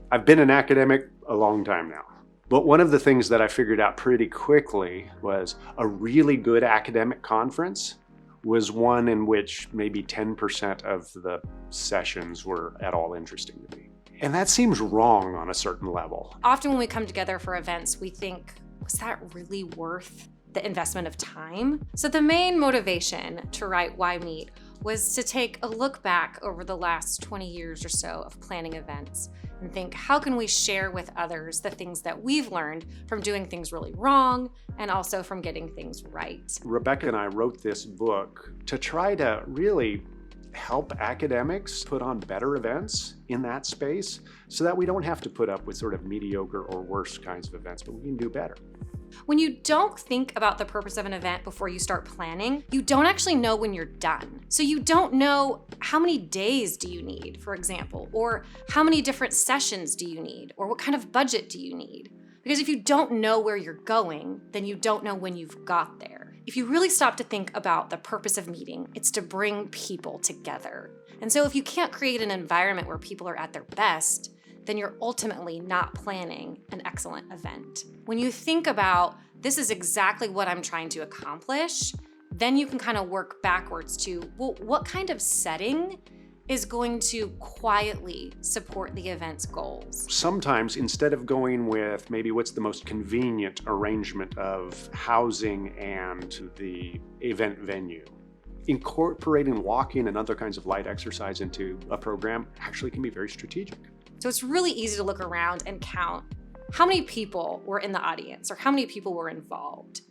I've been an academic a long time now. But one of the things that I figured out pretty quickly was a really good academic conference was one in which maybe 10% of the sessions were at all interesting to me. And that seems wrong on a certain level. Often when we come together for events, we think, was that really worth the investment of time? So the main motivation to write Why Meet was to take a look back over the last 20 years or so of planning events and think, how can we share with others the things that we've learned from doing things really wrong and also from getting things right? Rebecca and I wrote this book to try to really help academics put on better events in that space so that we don't have to put up with sort of mediocre or worse kinds of events, but we can do better. When you don't think about the purpose of an event before you start planning, you don't actually know when you're done. So you don't know how many days do you need, for example, or how many different sessions do you need, or what kind of budget do you need? Because if you don't know where you're going, then you don't know when you've got there. If you really stop to think about the purpose of meeting, it's to bring people together. And so if you can't create an environment where people are at their best, then you're ultimately not planning an excellent event. When you think about, this is exactly what I'm trying to accomplish, then you can kind of work backwards to, well, what kind of setting is going to quietly support the event's goals? Sometimes instead of going with maybe what's the most convenient arrangement of housing and the event venue, incorporating walking and other kinds of light exercise into a program actually can be very strategic. So it's really easy to look around and count how many people were in the audience or how many people were involved.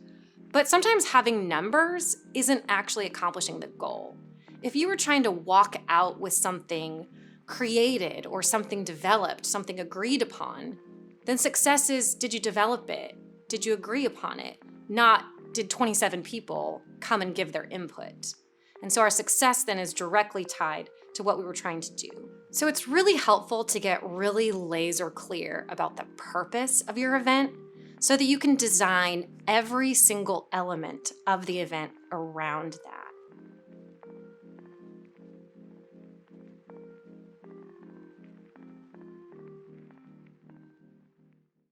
But sometimes having numbers isn't actually accomplishing the goal. If you were trying to walk out with something created or something developed, something agreed upon, then success is, did you develop it? Did you agree upon it? Not, did 27 people come and give their input? And so our success then is directly tied to what we were trying to do. So it's really helpful to get really laser clear about the purpose of your event so that you can design every single element of the event around that.